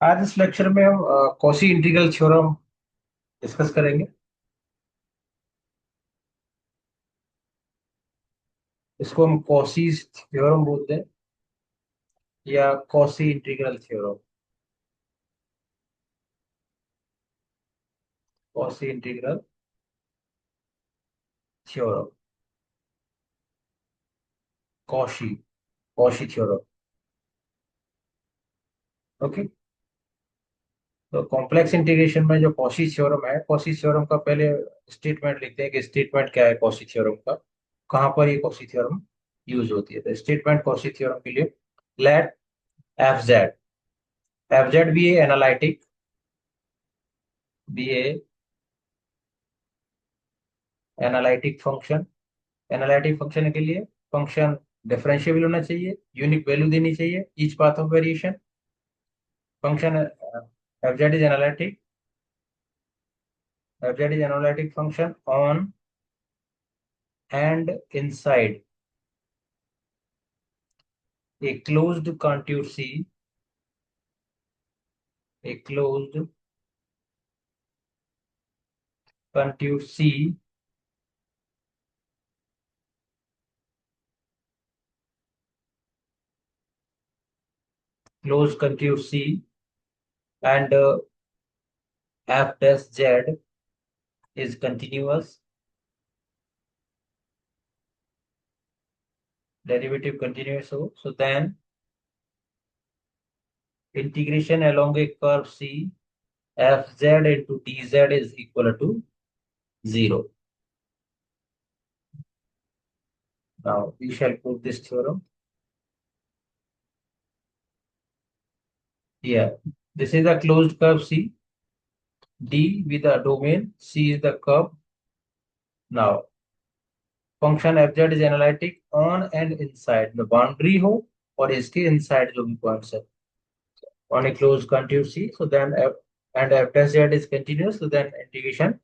आज इस लेक्चर में हम कॉशी इंटीग्रल थ्योरम डिस्कस करेंगे। इसको हम कॉशी थ्योरम बोलते हैं या Cauchy integral theorem. Cauchy integral theorem, Cauchy Cauchy theorem. Okay. तो कॉम्प्लेक्स इंटीग्रेशन में जो कॉशी थ्योरम है, कॉशी थ्योरम का पहले स्टेटमेंट लिखते हैं कि स्टेटमेंट क्या है कॉशी थ्योरम का, कहाँ पर ये कॉशी थ्योरम यूज होती है। तो स्टेटमेंट कॉशी थ्योरम के लिए, लेट एफ जेड भी है एनालिटिक, बी ए एनालिटिक फंक्शन। एनालिटिक फंक्शन के लिए फंक्शन डिफरेंशिएबल होना चाहिए, यूनिक वैल्यू देनी चाहिए each path of variation. Function f z is analytic function on and inside a closed contour C, a closed contour C closed contour C and f dash z is continuous, derivative continuous हो, so then integration along a curve C, fz into dz is equal to 0. Now we shall prove this theorem. Here, this is a closed curve C, D with a domain, C is the curve. Now, function fz is analytic on and inside the boundary हो और इसके inside जो भी points है on a closed contour C. So then f and f dash z is continuous. So then integration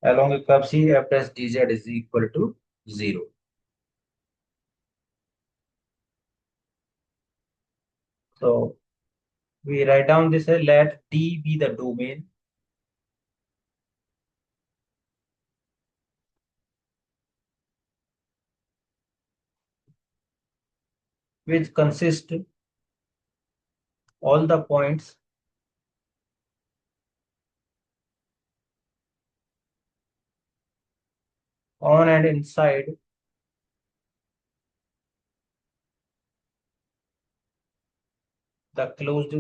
along a curve C, f dash dz is equal to 0. So we write down this as let D be the domain which consists all the points on and inside the closed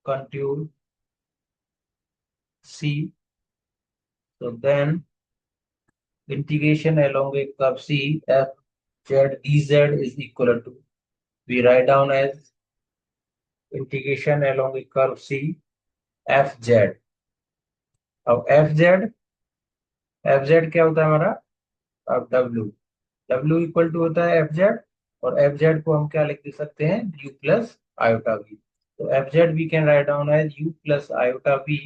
contour C. So then integration along a curve C, f z dz is equal to, we write down as integration along a curve C, f z. अब f z क्या होता है हमारा, अब w, w equal to होता है f z, और f z को हम क्या लिख दे सकते हैं, यू प्लस आयोटा वी। तो f z we can write down as u plus iota v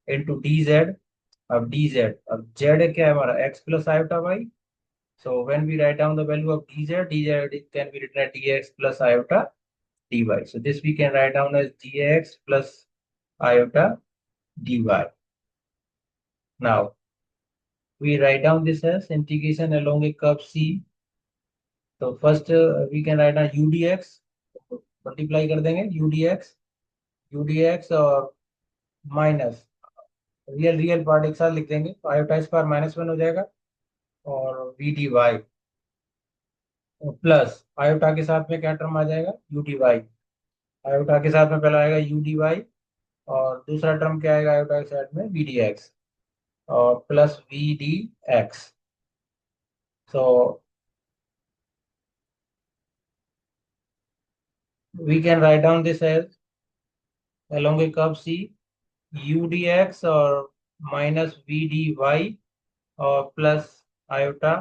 into d z. अब डी जेड, अब जेड क्या है हमारा, x plus iota y. So when we write down the value of d z can be written d x plus iota d y. So this we can write down as d x plus iota d y. Now we write down this as integration along a curve C. तो first we can write down u d x, multiply कर देंगे u d x और minus real real part एक साथ लिख देंगे, तो iota square minus one हो जाएगा, और v d y plus iota के साथ में क्या टर्म आ जाएगा, यू डी वाई। आयोटा के साथ में पहला आएगा यू डी वाई, और दूसरा टर्म क्या आएगा आयोटा के साथ में, वी डी एक्स और plus v d x. So we can write down this as along a curve C, u d x और माइनस वी डी वाई और प्लस आयोटा,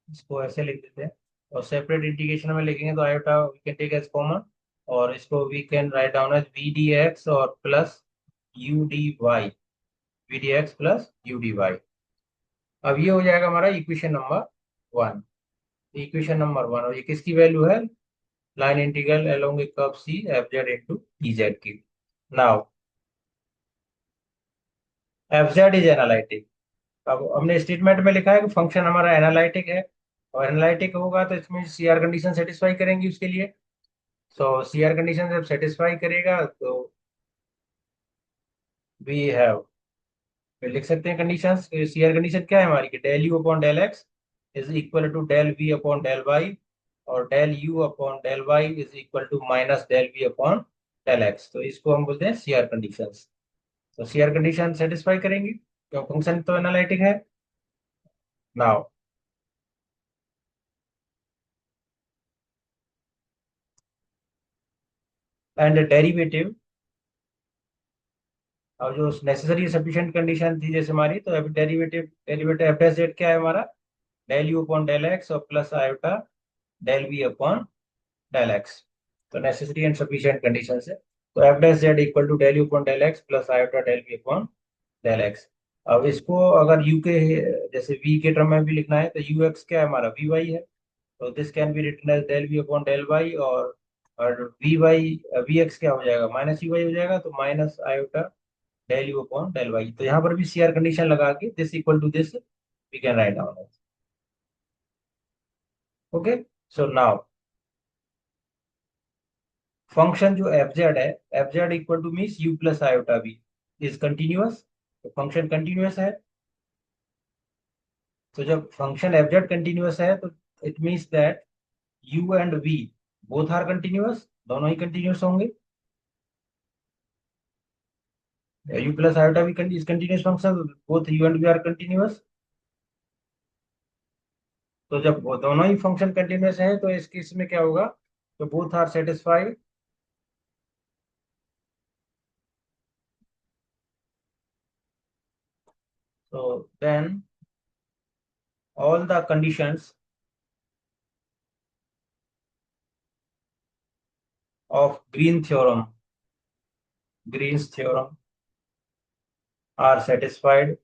इसको ऐसे लिख देते हैं, और सेपरेट इंटीग्रेशन में लिखेंगे तो iota we can take as common, और इसको we can write down as v d x और plus u d y, v d x plus u d y. अब ये हो जाएगा हमारा equation number one. Equation number one, और ये किसकी वैल्यू है, line integral along a curve C fz into dz cube. Now fz is analytic. अब हमने स्टेटमेंट में लिखा है कि फंक्शन हमारा एनालिटिक है, और एनालिटिक होगा तो इसमें सी आर कंडीशन सेटिस्फाई करेंगी उसके लिए। सो सी आर कंडीशन जब सेटिस्फाई करेगा तो वी हैव, फिर लिख सकते हैं कंडीशंस। सी आर कंडीशन क्या है हमारी कि del u upon del x is equal to del v upon del y, और del u upon del y is equal to minus del v upon del x. तो इसको हम बोलते हैं सी आर कंडीशंस। तो सी आर कंडीशन सेटिस्फाई करेंगी क्यों, function तो एनालिटिक है। नाउ एंड डेरिवेटिव, अब जो नेसेसरी सफिशिएंट कंडीशन थी जैसे हमारी, तो अभी derivative derivative f dash z क्या है हमारा, del u upon del x और plus iota del v upon del x. तो नेसेसरी एंड सफिशिएंट कंडीशन है। तो f dash z equal to del u upon del x plus iota del v upon del x. अब इसको अगर you के जैसे we के टर्म में भी लिखना है तो यू एक्स क्या है हमारा वी वाई है। तो this can be written as del v upon del y, और वी वाई वी एक्स क्या हो जाएगा माइनस यू वाई हो जाएगा, तो minus iota del u upon del y. तो यहाँ पर भी सी आर कंडीशन लगा के this equal to this we can write down. Okay, so now function जो एफ जेड है, f z equal to means u plus iota b is continuous. तो function continuous है। तो जब फंक्शन एफ जेड कंटिन्यूअस है तो it means that u and v both are continuous, दोनों ही कंटिन्यूअस होंगे। यू प्लस आयोटा भी is continuous function, both u and v are continuous. तो जब वो दोनों ही फंक्शन कंटिन्यूअस है तो इस केस में क्या होगा, तो both are satisfied. So then all the conditions of Green's theorem are satisfied.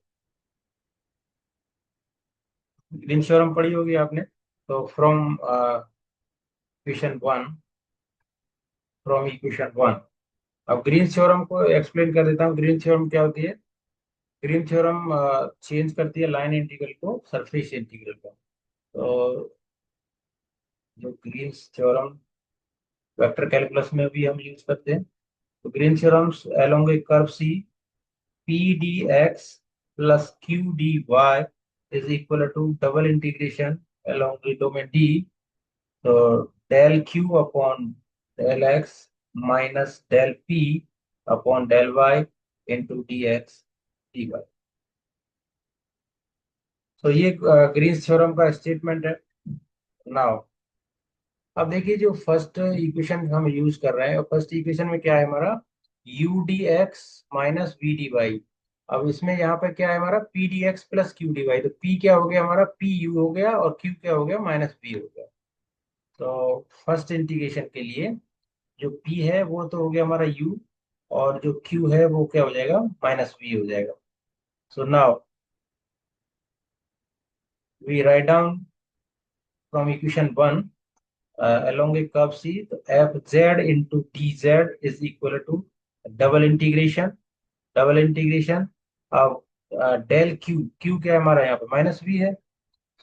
Green theorem पढ़ी होगी आपने। तो वन फ्रॉम इक्वेशन वन, अब ग्रीन थ्योरम को एक्सप्लेन कर देता हूँ। ग्रीन थ्योरम क्या होती है, ग्रीन थ्योरम चेंज करती है लाइन इंटीग्रल को सरफेस इंटीग्रल को। तो जो ग्रीन थ्योरम वेक्टर कैलकुलस में भी हम यूज करते हैं। तो Green theorems along a curve C P d x plus Q d y is equal to double integration along the domain D. तो del Q upon del x minus del P upon del y into d x d y. तो ये Green's theorem का statement है। Now अब देखिए जो first equation हम use कर रहे हैं, और फर्स्ट इक्वेशन में क्या है हमारा, u d x minus v d y. अब इसमें यहाँ पे क्या है हमारा p d x plus Q d y. तो पी क्या हो गया हमारा पी यू हो गया, और क्यू क्या हो गया माइनस बी हो गया। तो फर्स्ट इंटीग्रेशन के लिए जो p है वो तो हो गया हमारा u, और जो q है वो क्या हो जाएगा माइनस v हो जाएगा। So now we write down from equation one along a curve c, तो f z into d z is equal to double integration अब डेल क्यू, क्यू क्या है हमारा यहाँ पे माइनस v है।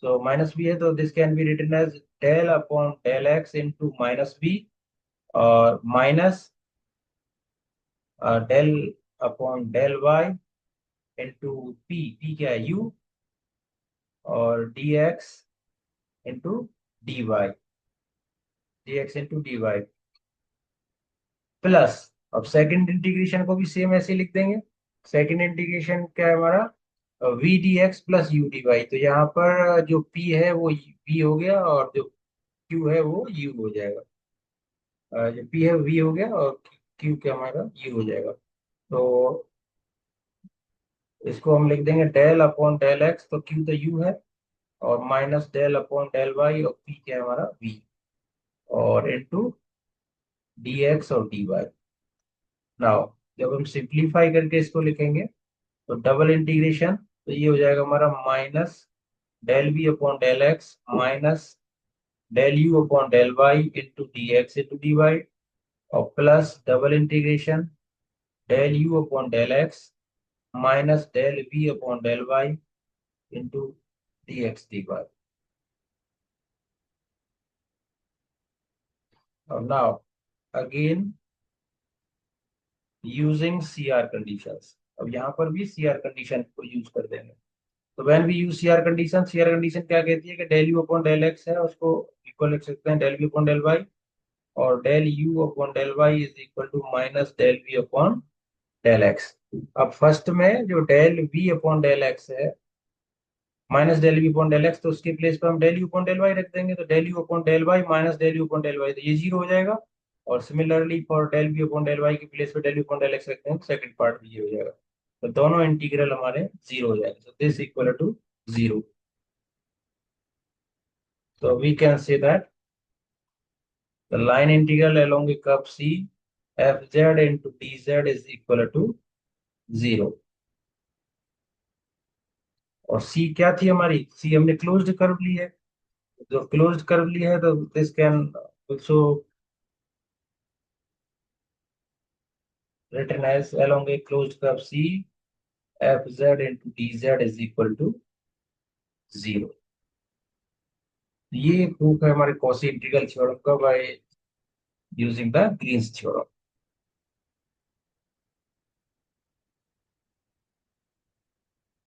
सो माइनस v है तो this can be written as del upon del x into minus v, और minus del upon del y into p, p क्या है u, और d x into d y, d x into d y plus, अब second integration को भी same ऐसे लिख देंगे। सेकंड इंटीग्रेशन क्या है हमारा v d x plus u d y. तो यहाँ पर जो p है वो v हो गया, और जो q है वो u हो जाएगा। जो p है v हो गया, और q क्या हमारा u हो जाएगा। तो इसको हम लिख देंगे डेल अपॉन डेल एक्स, तो q तो u है, और minus del upon del y, और p क्या है हमारा v, और इनटू डी एक्स और डी वाई। नाउ जब हम सिंप्लीफाई करके इसको लिखेंगे तो डबल इंटीग्रेशन, तो ये हो जाएगा हमारा minus del b upon del x minus del u upon del y into dx into dy, और plus double integration del u upon del x minus del v upon del y into dx dy. और now again using C R conditions, अब यहाँ पर भी C R condition को use कर देंगे. तो when we use C R condition क्या कहती है कि del u upon del x है उसको इक्वल लिख सकते हैं del v upon del y, और del u upon del y is equal to minus del v upon del x. अब फर्स्ट में जो del v upon del x है minus del v upon del x, तो उसके place पे हम del u upon del y रख देंगे, तो del u upon del y minus del u upon del y, तो ये जीरो हो जाएगा. और similarly for del v upon del y के प्लेस पे del u upon del x रखते हैं, सेकंड पार्ट भी ये हो जाएगा. तो दोनों इंटीग्रल हमारे जीरो हो जाएंगे, so this equal to zero. So we can say that the line integral along a curve C fz into dz is equal to zero. और C क्या थी हमारी, C हमने क्लोज्ड कर्व ली है. जो क्लोज्ड कर्व ली है तो this can also written as along a closed curve C fz into dz is equal to zero. ये प्रूफ है हमारे कॉसी इंटीग्रल थ्योरम का by using the Green's theorem.